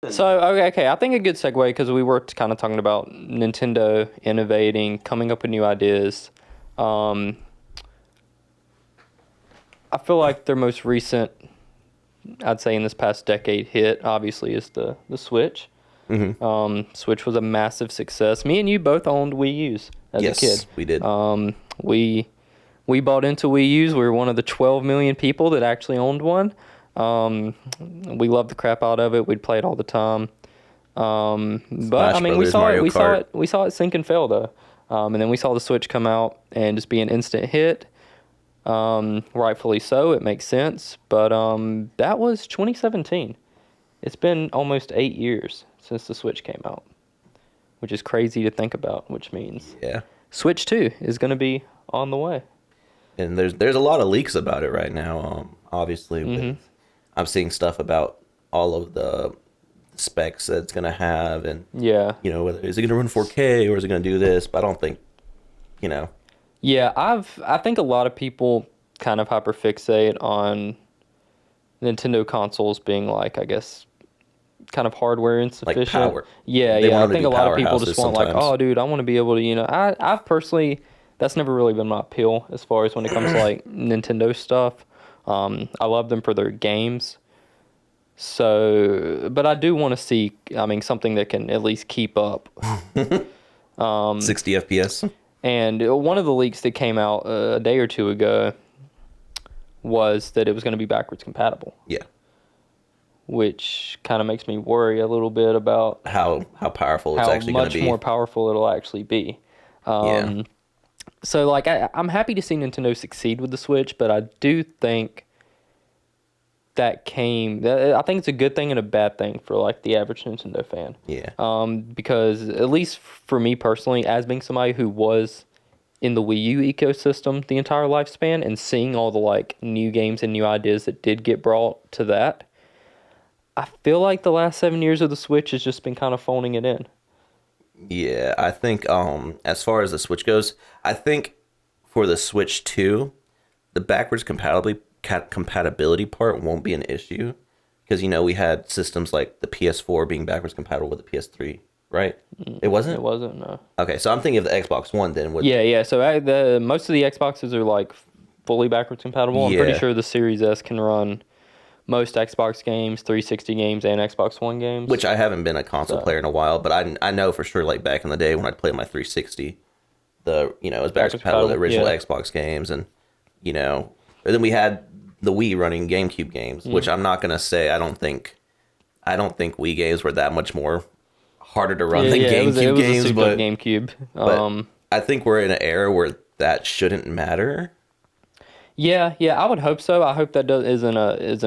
So, okay, I think a good segue, because we were kind of talking about Nintendo innovating, coming up with new ideas. Um, I feel like their most recent, I'd say in this past decade, hit obviously is the Switch. Switch was a massive success. Me and you both owned Wii U's as a kid. Yes, we did. We we bought into Wii U's. We were one of the 12 million people that actually owned one. We loved the crap out of it. We'd play it all the time. But Smash I mean, Brothers, Mario Kart. we saw it sink and fail though. And then we saw the Switch come out and just be an instant hit. Rightfully so. It makes sense. But that was 2017. It's been almost 8 years since the Switch came out, which is crazy to think about. Which means Yeah. Switch 2 is going to be on the way. And there's a lot of leaks about it right now. Obviously, I'm seeing stuff about all of the specs that it's gonna have, and Yeah. whether is it gonna run 4K or is it gonna do this? But I don't think, you know, Yeah, I think a lot of people kind of hyperfixate on Nintendo consoles being like, I guess, kind of hardware insufficient. power. Yeah, They yeah. want I them to think be a lot of people just powerhouses want like, sometimes. oh, dude, I want to be able to, I've personally, that's never really been my appeal as far as when it comes to like Nintendo stuff. I love them for their games. So, but I do want to see, I mean, something that can at least keep up. 60 FPS. And one of the leaks that came out a day or two ago was that it was going to be backwards compatible, Yeah. which kind of makes me worry a little bit about How powerful it's how actually gonna much be. more powerful it'll actually be. Yeah. So, like, I'm happy to see Nintendo succeed with the Switch, but I do think I think it's a good thing and a bad thing for, like, the average Nintendo fan. Yeah. Because at least for me personally, as being somebody who was in the Wii U ecosystem the entire lifespan and seeing all the like new games and new ideas that did get brought to that, I feel like the last 7 years of the Switch has just been kind of phoning it in. Yeah, I think as far as the Switch goes, I think for the Switch 2, the backwards compatibility part won't be an issue because we had systems like the PS4 being backwards compatible with the PS3, right? It wasn't? It wasn't, no. Okay, so I'm thinking of the Xbox One then. Yeah. So the most of the Xboxes are like fully backwards compatible. I'm pretty Yeah. sure the Series S can run most Xbox games, 360 games, and Xbox One games. Which I haven't been a console player in a while, but I know for sure like back in the day when I'd play my 360, it was backwards compatible with the original yeah. Xbox games, and and then we had the Wii running GameCube games, which I'm not gonna say I don't think Wii games were that much more harder to run than GameCube it was games, a super but, GameCube. but I think we're in an era where that shouldn't matter. Yeah, I would hope so. I hope that isn't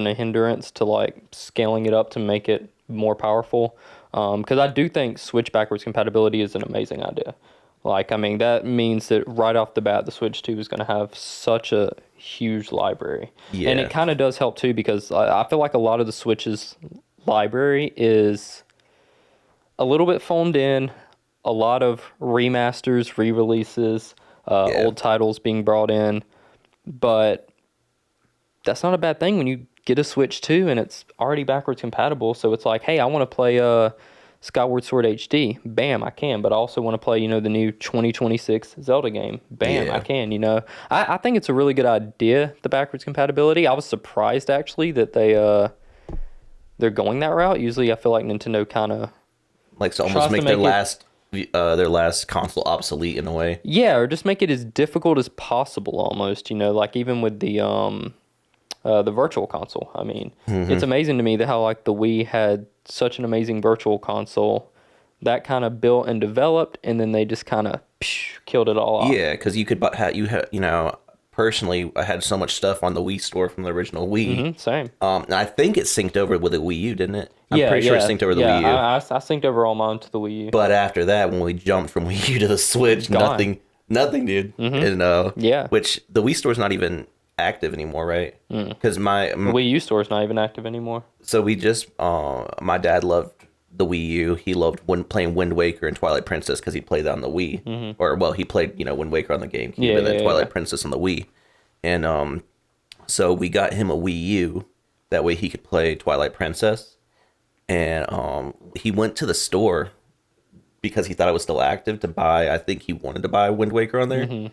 a hindrance to like scaling it up to make it more powerful. Because I do think Switch backwards compatibility is an amazing idea. Like, I mean, that means that right off the bat, the Switch 2 is going to have such a huge library. Yeah. And it kind of does help too, because I feel like a lot of the Switch's library is a little bit phoned in, a lot of remasters, re-releases, Yeah. old titles being brought in. But that's not a bad thing when you get a Switch 2 and it's already backwards compatible. So it's like, hey, I want to play Skyward Sword HD. Bam, I can. But I also want to play, the new 2026 Zelda game. Bam, Yeah. I can, I think it's a really good idea, the backwards compatibility. I was surprised, actually, that they're going that route. Usually I feel like Nintendo kind of... Like to Tries almost to make make their last console obsolete in a way. Yeah, or just make it as difficult as possible almost, like even with the virtual console. I mean, it's amazing to me that how like the Wii had such an amazing virtual console that kind of built and developed, and then they just kind of killed it all off. Yeah, because you could personally, I had so much stuff on the Wii store from the original Wii. Same. And I think it synced over with the Wii U, didn't it? I'm Yeah, pretty sure it synced over the yeah, Wii U. I synced over all mine to the Wii U. But after that, when we jumped from Wii U to the Switch, Gone. nothing, dude. And Yeah. which the Wii store's not even active anymore, right? Because The Wii U store is not even active anymore. so we just my dad loved the Wii U. He loved playing Wind Waker and Twilight Princess because he played that on the Wii, or well, he played Wind Waker on the GameCube, Yeah, and then yeah, Twilight yeah. Princess on the Wii. And so we got him a Wii U. That way he could play Twilight Princess. and he went to the store because he thought it was still active to buy. I think he wanted to buy Wind Waker on there. And,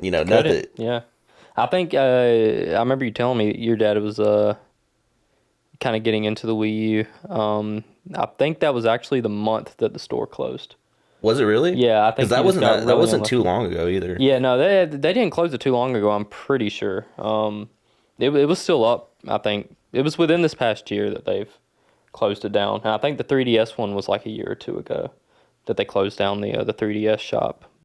you know, Could nothing. it? Yeah. I think I remember you telling me that your dad was kind of getting into the Wii U. I think that was actually the month that the store closed. Was it really? Yeah, I think because that he just wasn't got that really wasn't too unlucky. long ago either. Yeah, no, they didn't close it too long ago. I'm pretty sure. It was still up. I think it was within this past year that they've closed it down. And I think the 3DS one was like a year or two ago that they closed down the 3DS shop.